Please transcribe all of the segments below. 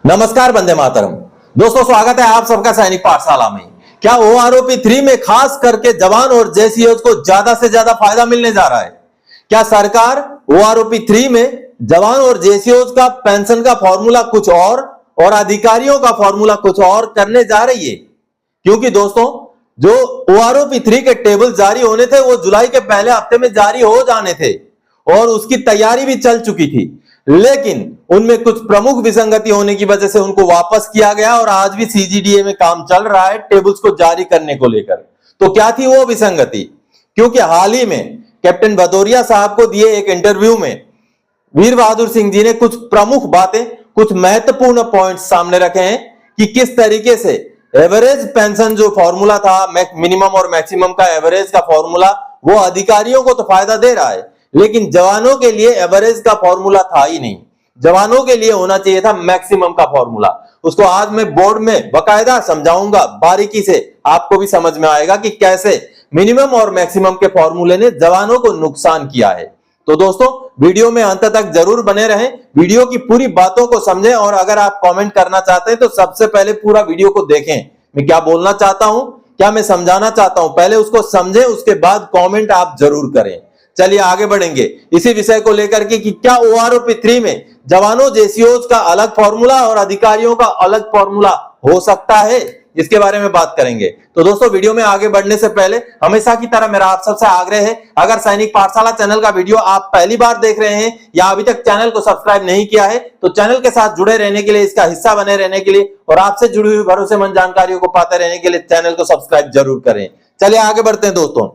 नमस्कार, वंदे मातरम। दोस्तों, स्वागत है आप सबका सैनिक पाठशाला में। क्या ओआरओपी 3 में खास करके जवान और जेसीओज को ज्यादा से ज्यादा फायदा मिलने जा रहा है? क्या सरकार ओआरओपी 3 में जवान और जेसीओज का पेंशन का फॉर्मूला कुछ और अधिकारियों का फॉर्मूला कुछ और करने जा रही है? क्योंकि दोस्तों, जो ओआरओपी 3 के टेबल जारी होने थे वो जुलाई के पहले हफ्ते में जारी हो जाने थे और उसकी तैयारी भी चल चुकी थी, लेकिन उनमें कुछ प्रमुख विसंगति होने की वजह से उनको वापस किया गया और आज भी सीजीडीए में काम चल रहा है टेबल्स को जारी करने को लेकर। तो क्या थी वो विसंगति? क्योंकि हाल ही में कैप्टन भदौरिया साहब को दिए एक इंटरव्यू में वीर बहादुर सिंह जी ने कुछ प्रमुख बातें, कुछ महत्वपूर्ण पॉइंट्स सामने रखे हैं कि किस तरीके से एवरेज पेंशन जो फॉर्मूला था, मिनिमम और मैक्सिमम का एवरेज का फॉर्मूला, वो अधिकारियों को तो फायदा दे रहा है, लेकिन जवानों के लिए एवरेज का फॉर्मूला था ही नहीं। जवानों के लिए होना चाहिए था मैक्सिमम का फॉर्मूला। उसको आज मैं बोर्ड में बकायदा समझाऊंगा, बारीकी से आपको भी समझ में आएगा कि कैसे मिनिमम और मैक्सिमम के फॉर्मूले ने जवानों को नुकसान किया है। तो दोस्तों, वीडियो में अंत तक जरूर बने रहें, वीडियो की पूरी बातों को समझें और अगर आप कमेंट करना चाहते हैं तो सबसे पहले पूरा वीडियो को देखें। मैं क्या बोलना चाहता हूं, क्या मैं समझाना चाहता हूं, पहले उसको समझें, उसके बाद कमेंट आप जरूर करें। चलिए आगे बढ़ेंगे इसी विषय को लेकर के कि क्या ओआरओपी 3 में जवानों जेसीओज का अलग फॉर्मूला और अधिकारियों का अलग फॉर्मूला हो सकता है, इसके बारे में बात करेंगे। तो दोस्तों, वीडियो में आगे बढ़ने से पहले हमेशा की तरह मेरा आप सबसे आग्रह है, अगर सैनिक पाठशाला चैनल का वीडियो आप पहली बार देख रहे हैं या अभी तक चैनल को सब्सक्राइब नहीं किया है तो चैनल के साथ जुड़े रहने के लिए, इसका हिस्सा बने रहने के लिए और आपसे जुड़ी हुई भरोसेमंद जानकारियों को पाते रहने के लिए चैनल को सब्सक्राइब जरूर करें। चलिए आगे बढ़ते हैं दोस्तों।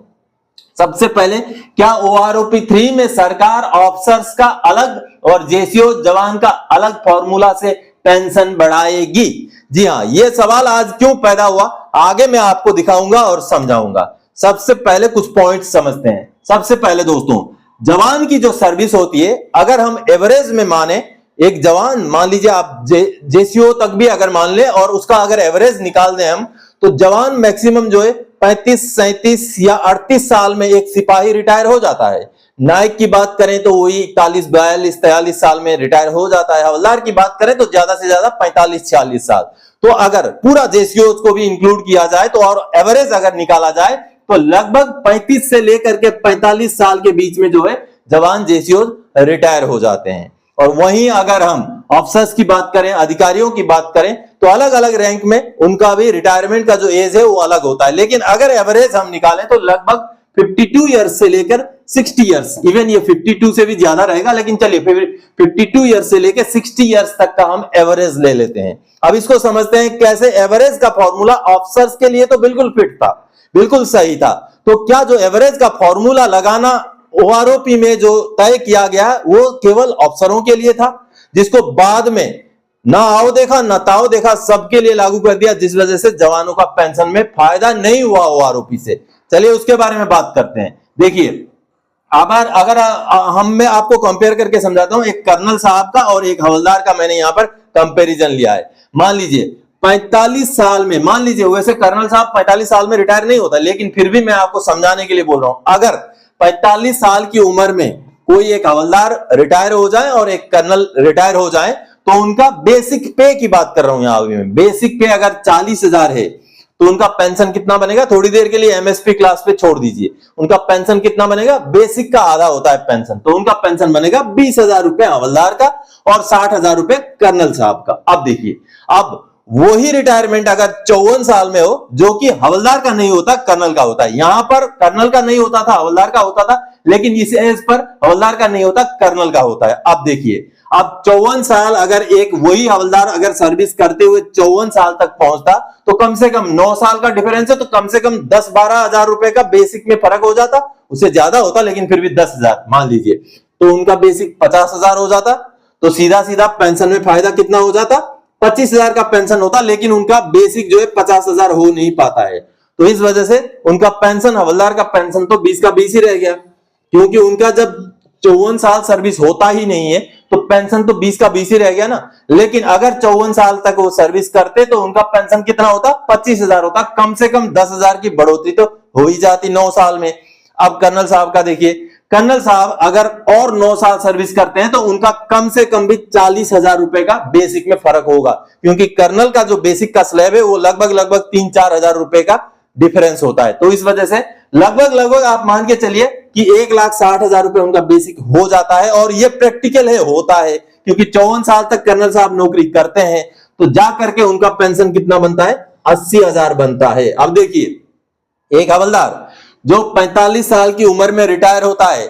सबसे पहले, क्या ओआरओपी 3 में सरकार ऑफिसर्स का अलग और जेसीओ जवान का अलग फॉर्मूला से पेंशन बढ़ाएगी? जी हां, यह सवाल आज क्यों पैदा हुआ आगे मैं आपको दिखाऊंगा और समझाऊंगा। सबसे पहले कुछ पॉइंट समझते हैं। सबसे पहले दोस्तों, जवान की जो सर्विस होती है, अगर हम एवरेज में माने, एक जवान मान लीजिए आप जेसीओ तक भी अगर मान ले और उसका अगर एवरेज निकाल दें हम, तो जवान मैक्सिमम जो है 35, 37 या 38 साल में एक सिपाही रिटायर हो जाता है। नायक की बात करें तो वही 41, 42, 43 साल में रिटायर हो जाता है। हवलदार की बात करें तो ज्यादा से ज्यादा 45, 46 साल। तो अगर पूरा जेसीओ को भी इंक्लूड किया जाए तो और एवरेज अगर निकाला जाए तो लगभग 35 से लेकर के 45 साल के बीच में जो है जवान जेसीओ रिटायर हो जाते हैं। और वहीं अगर हम ऑफिसर्स की बात करें, अधिकारियों की बात करें, तो अलग अलग रैंक में उनका भी रिटायरमेंट का जो एज है वो अलग होता है। लेकिन अगर एवरेज हम निकालें तो लगभग 52 ईयर्स से लेकर 60 ईयर्स, इवन ये 52 से भी ज्यादा रहेगा, लेकिन चलिए 52 ईयर्स से लेकर 60 ईयर्स तक का हम एवरेज ले लेते हैं। अब इसको समझते हैं कैसे एवरेज का फॉर्मूला ऑफिसर्स के लिए तो बिल्कुल फिट था, बिल्कुल सही था। तो क्या जो एवरेज का फॉर्मूला लगाना ओआरओपी में जो तय किया गया वो केवल अफसरों के लिए था, जिसको बाद में ना आओ देखा ना ताओ देखा सबके लिए लागू कर दिया, जिस वजह से जवानों का पेंशन में फायदा नहीं हुआ ओआरओपी से। चलिए उसके बारे में बात करते हैं। देखिए, अगर मैं आपको कंपेयर करके समझाता हूं, एक कर्नल साहब का और एक हवलदार का मैंने यहां पर कंपैरिजन लिया है। मान लीजिए 45 साल में, मान लीजिए वैसे कर्नल साहब 45 साल में रिटायर नहीं होता, लेकिन फिर भी मैं आपको समझाने के लिए बोल रहा हूं, अगर 45 साल की उम्र में कोई एक हवलदार रिटायर हो जाए और एक कर्नल रिटायर हो जाए तो उनका बेसिक पे की बात कर रहा हूं यहां में, बेसिक पे अगर 40,000 है तो उनका पेंशन कितना बनेगा? थोड़ी देर के लिए एमएसपी क्लास पे छोड़ दीजिए, उनका पेंशन कितना बनेगा? बेसिक का आधा होता है पेंशन, तो उनका पेंशन बनेगा 20,000 रुपए हवलदार का और 60,000 रुपए कर्नल साहब का। अब देखिए, अब वही रिटायरमेंट अगर 54 साल में हो, जो कि हवलदार का नहीं होता, कर्नल का होता है। यहां पर कर्नल का नहीं होता था, हवलदार का होता था, लेकिन इस एज पर हवलदार का नहीं होता, कर्नल का होता है। अब देखिए, अब 54 साल अगर एक वही हवलदार अगर सर्विस करते हुए 54 साल तक पहुंचता तो कम से कम 9 साल का डिफरेंस है, तो कम से कम 10-12 हजार रुपए का बेसिक में फर्क हो जाता। उससे ज्यादा होता लेकिन फिर भी 10,000 मान लीजिए, तो उनका बेसिक 50,000 हो जाता। तो सीधा सीधा पेंशन में फायदा कितना हो जाता? 25,000 का पेंशन होता, लेकिन उनका बेसिक जो है 50,000 हो नहीं पाता है। तो इस वजह से उनका पेंशन, हवलदार का पेंशन तो 20 का 20 ही रह गया, क्योंकि उनका जब 54 साल सर्विस होता ही नहीं है तो पेंशन तो 20 का 20 ही रह गया ना। लेकिन अगर 54 साल तक वो सर्विस करते तो उनका पेंशन कितना होता? 25,000 होता। कम से कम 10,000 की बढ़ोतरी तो हो ही जाती 9 साल में। अब कर्नल साहब का देखिए, कर्नल साहब अगर और 9 साल सर्विस करते हैं तो उनका कम से कम भी 40,000 रुपए का बेसिक में फर्क होगा, क्योंकि कर्नल का जो बेसिक का स्लैब है वो लगभग 3-4 हजार रुपए का डिफरेंस होता है। तो इस वजह से लगभग आप मान के चलिए कि 1,60,000 रुपए उनका बेसिक हो जाता है। और ये प्रैक्टिकल है, होता है, क्योंकि 54 साल तक कर्नल साहब नौकरी करते हैं तो जा करके उनका पेंशन कितना बनता है, 80,000 बनता है। अब देखिए, एक हवलदार जो 45 साल की उम्र में रिटायर होता है,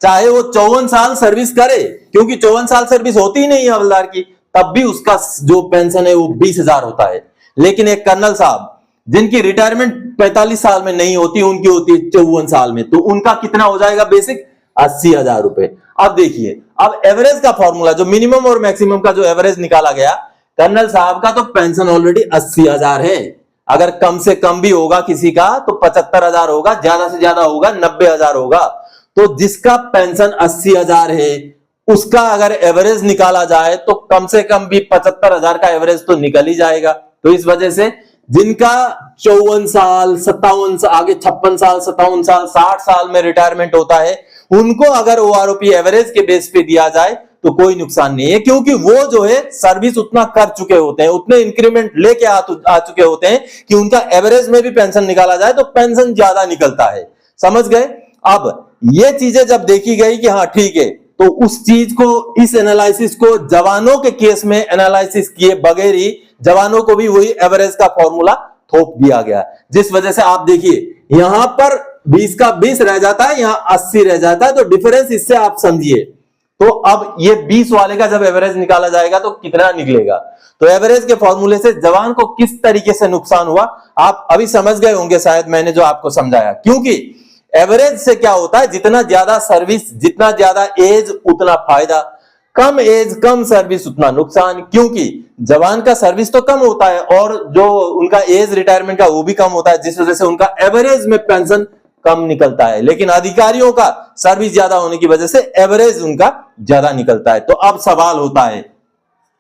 चाहे वो 54 साल सर्विस करे, क्योंकि 54 साल सर्विस होती ही नहीं है हवलदार की, तब भी उसका जो पेंशन है वो 20,000 होता है। लेकिन एक कर्नल साहब जिनकी रिटायरमेंट 45 साल में नहीं होती, उनकी होती है 54 साल में, तो उनका कितना हो जाएगा बेसिक, 80,000 रुपए। अब देखिए, अब एवरेज का फॉर्मूला जो मिनिमम और मैक्सिमम का जो एवरेज निकाला गया, कर्नल साहब का तो पेंशन ऑलरेडी 80,000 है। अगर कम से कम भी होगा किसी का तो 75,000 होगा, ज्यादा से ज्यादा होगा 90,000 होगा। तो जिसका पेंशन 80,000 है उसका अगर एवरेज निकाला जाए तो कम से कम भी 75,000 का एवरेज तो निकल ही जाएगा। तो इस वजह से जिनका 54 साल 57 साल आगे 56 साल 57 साल 60 साल में रिटायरमेंट होता है, उनको अगर ओआरओपी एवरेज के बेस पे दिया जाए तो कोई नुकसान नहीं है, क्योंकि वो जो है सर्विस उतना कर चुके होते हैं, उतने इंक्रीमेंट लेके आ चुके होते हैं कि उनका एवरेज में भी पेंशन निकाला जाए तो पेंशन ज्यादा निकलता है। समझ गए? अब ये चीजें जब देखी गई कि हाँ ठीक है, तो उस चीज को, इस एनालिसिस को जवानों के केस में एनालिसिस किए बगैर ही जवानों को भी वही एवरेज का फॉर्मूला थोप दिया गया, जिस वजह से आप देखिए यहां पर 20 का 20 रह जाता है, यहां 80 रह जाता है। तो डिफरेंस इससे आप समझिए। तो अब ये 20 वाले का जब एवरेज निकाला जाएगा तो कितना निकलेगा, तो एवरेज के फॉर्मूले से जवान को किस तरीके से नुकसान हुआ आप अभी समझ गए होंगे शायद, मैंने जो आपको समझाया। क्योंकि एवरेज से क्या होता है, जितना ज्यादा सर्विस, जितना ज्यादा एज उतना फायदा, कम एज कम सर्विस उतना नुकसान, क्योंकि जवान का सर्विस तो कम होता है और जो उनका एज रिटायरमेंट का वो भी कम होता है, जिस वजह से उनका एवरेज में पेंशन कम निकलता है। लेकिन अधिकारियों का सर्विस ज्यादा होने की वजह से एवरेज उनका ज्यादा निकलता है। तो अब सवाल होता है,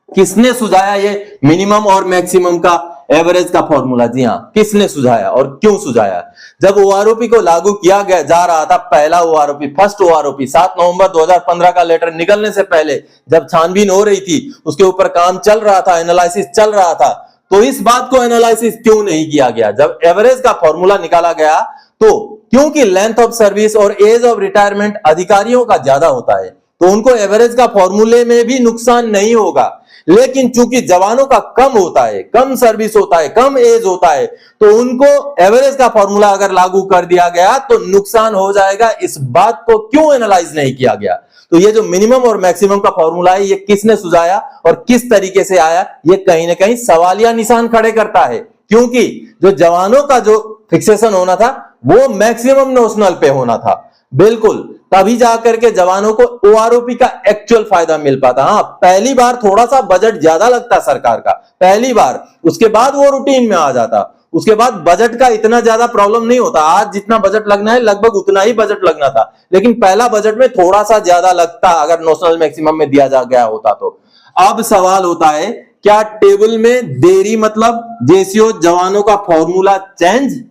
किसने सुझाया ये मिनिमम और मैक्सिमम का एवरेज का फॉर्मूला? जी हां, किसने सुझाया और क्यों सुझाया? जब ओआरओपी को लागू किया गया जा रहा था, पहला ओआरओपी, फर्स्ट ओआरओपी 7 नवंबर 2015 का लेटर निकलने से पहले जब छानबीन हो रही थी, उसके ऊपर काम चल रहा था, एनालिसिस चल रहा था, तो इस बात को एनालिसिस क्यों नहीं किया गया? जब एवरेज का फॉर्मूला निकाला गया तो क्योंकि लेंथ ऑफ सर्विस और एज ऑफ रिटायरमेंट अधिकारियों का ज्यादा होता है, तो उनको एवरेज का फॉर्मूले में भी नुकसान नहीं होगा। लेकिन चूंकि जवानों का कम होता है, कम सर्विस होता है, कम एज होता है, तो उनको एवरेज का फॉर्मूला अगर लागू कर दिया गया तो नुकसान हो जाएगा। इस बात को क्यों एनालाइज नहीं किया गया? तो ये जो मिनिमम और मैक्सिमम का फॉर्मूला है, ये किसने सुझाया और किस तरीके से आया, ये कहीं ना कहीं सवालिया निशान खड़े करता है। क्योंकि जो जवानों का जो फिक्सेशन होना था वो मैक्सिमम नोशनल पे होना था, बिल्कुल, तभी जाकर के जवानों को ओआरओपी का एक्चुअल फायदा मिल पाता। हाँ, पहली बार थोड़ा सा बजट ज्यादा लगता सरकार का, पहली बार, उसके बाद वो रूटीन में आ जाता, उसके बाद बजट का इतना ज्यादा प्रॉब्लम नहीं होता। आज जितना बजट लगना है लगभग उतना ही बजट लगना था, लेकिन पहला बजट में थोड़ा सा ज्यादा लगता अगर नोशनल मैक्सिमम में दिया जा गया होता तो। अब सवाल होता है, क्या टेबल में देरी मतलब जेसीओ जवानों का फॉर्मूला चेंज?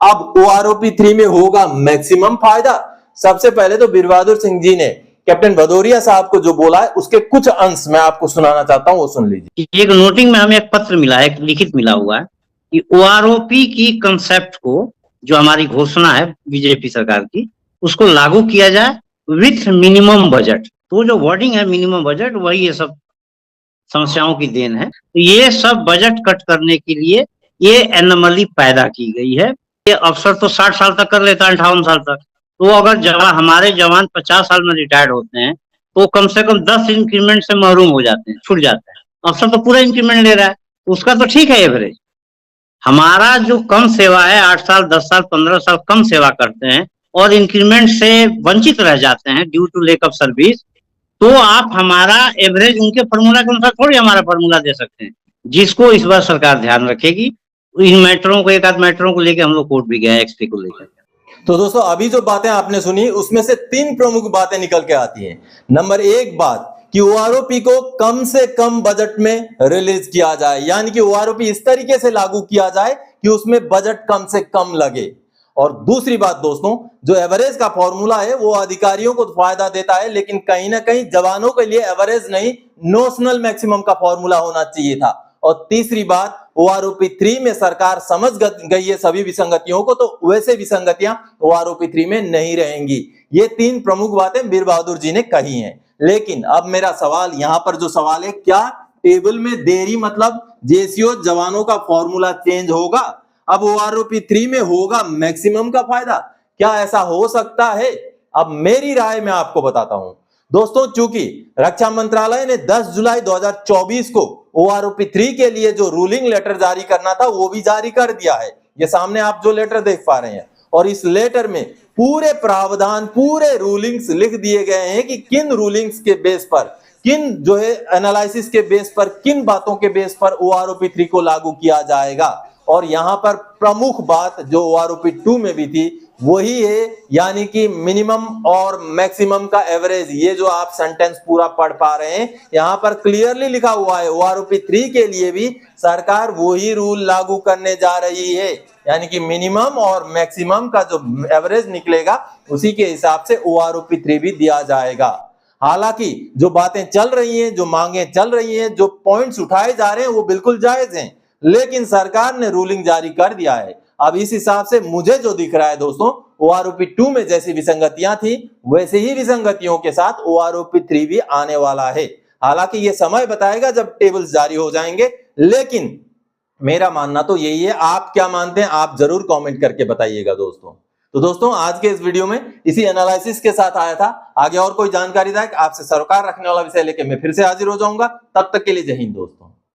अब ओआरओपी 3 में होगा मैक्सिमम फायदा। सबसे पहले तो बीर बहादुर सिंह जी ने कैप्टन भदौरिया साहब को जो बोला है उसके कुछ अंश मैं आपको सुनाना चाहता हूं, वो सुन लीजिए। एक नोटिंग में हमें एक पत्र मिला है, एक लिखित मिला हुआ है कि ओआरओपी की कंसेप्ट को, जो हमारी घोषणा है बीजेपी सरकार की, उसको लागू किया जाए विथ मिनिमम बजट। तो जो वर्डिंग है मिनिमम बजट, वही ये सब समस्याओं की देन है। तो ये सब बजट कट करने के लिए ये एनोमली पैदा की गई है। ये अफसर तो 60 साल तक कर लेता है, 58 साल तक, तो अगर हमारे जवान 50 साल में रिटायर्ड होते हैं तो कम से कम 10 इंक्रीमेंट से महरूम हो जाते हैं, छूट जाते हैं। अफसर तो पूरा इंक्रीमेंट ले रहा है, उसका तो ठीक है एवरेज। हमारा जो कम सेवा है, 8 साल 10 साल 15 साल कम सेवा करते हैं और इंक्रीमेंट से वंचित रह जाते हैं due to lack of service, तो आप हमारा एवरेज उनके फॉर्मूला के अनुसार थोड़ी हमारा फॉर्मूला दे सकते हैं, जिसको इस बार सरकार ध्यान रखेगी। इन मैटरों को, एक आध मैटरों को लेकर हम लोग कोर्ट भी गए एक्सपी को लेकर। तो दोस्तों, अभी जो बातें आपने सुनी उसमें से 3 प्रमुख बातें निकल के आती हैं। नंबर 1 बात कि ओआरओपी को कम से कम बजट में रिलीज किया जाए, यानी कि ओआरओपी इस तरीके से लागू किया जाए कि उसमें बजट कम से कम लगे। और दूसरी बात दोस्तों, जो एवरेज का फॉर्मूला है वो अधिकारियों को फायदा देता है, लेकिन कहीं ना कहीं जवानों के लिए एवरेज नहीं, नोशनल मैक्सिमम का फॉर्मूला होना चाहिए था। और तीसरी बात, OROP 3 में सरकार समझ गई है सभी विसंगतियों को, तो वैसे विसंगतियां OROP 3 में नहीं रहेंगी। ये 3 प्रमुख बातें वीर बहादुर जी ने कही हैं। लेकिन अब मेरा सवाल यहां पर जो सवाल है, क्या टेबल में देरी मतलब जेसीओ जवानों का फॉर्मूला चेंज होगा? अब OROP 3 में होगा मैक्सिमम का फायदा? क्या ऐसा हो सकता है? अब मेरी राय मैं आपको बताता हूं दोस्तों। चूंकि रक्षा मंत्रालय ने 10 जुलाई 2024 को OROP 3 के लिए जो रूलिंग लेटर जारी करना था वो भी जारी कर दिया है। ये सामने आप जो लेटर देख पा रहे हैं, और इस लेटर में पूरे प्रावधान, पूरे रूलिंग्स लिख दिए गए हैं कि किन रूलिंग्स के बेस पर, किन जो है एनालिसिस के बेस पर, किन बातों के बेस पर OROP 3 को लागू किया जाएगा। और यहां पर प्रमुख बात जो OROP 2 में भी थी वही है, यानी कि मिनिमम और मैक्सिमम का एवरेज। ये जो आप सेंटेंस पूरा पढ़ पा रहे हैं, यहां पर क्लियरली लिखा हुआ है OROP 3 के लिए भी सरकार वही रूल लागू करने जा रही है, यानी कि मिनिमम और मैक्सिमम का जो एवरेज निकलेगा उसी के हिसाब से OROP 3 भी दिया जाएगा। हालांकि जो बातें चल रही हैं, जो मांगे चल रही हैं, जो पॉइंट्स उठाए जा रहे हैं वो बिल्कुल जायज हैं, लेकिन सरकार ने रूलिंग जारी कर दिया है। अब इस हिसाब से मुझे जो दिख रहा है दोस्तों, OROP 2 में जैसी विसंगतियां थी वैसे ही विसंगतियों के साथ OROP 3 भी आने वाला है। हालांकि ये समय बताएगा जब टेबल्स जारी हो जाएंगे, लेकिन मेरा मानना तो यही है। आप क्या मानते हैं आप जरूर कमेंट करके बताइएगा दोस्तों। तो दोस्तों आज के इस वीडियो में इसी एनालिसिस के साथ आया था। आगे और कोई जानकारी आपसे सरोकार रखने वाला विषय लेके मैं फिर से हाजिर हो जाऊंगा। तब तक के लिए जय हिंद दोस्तों।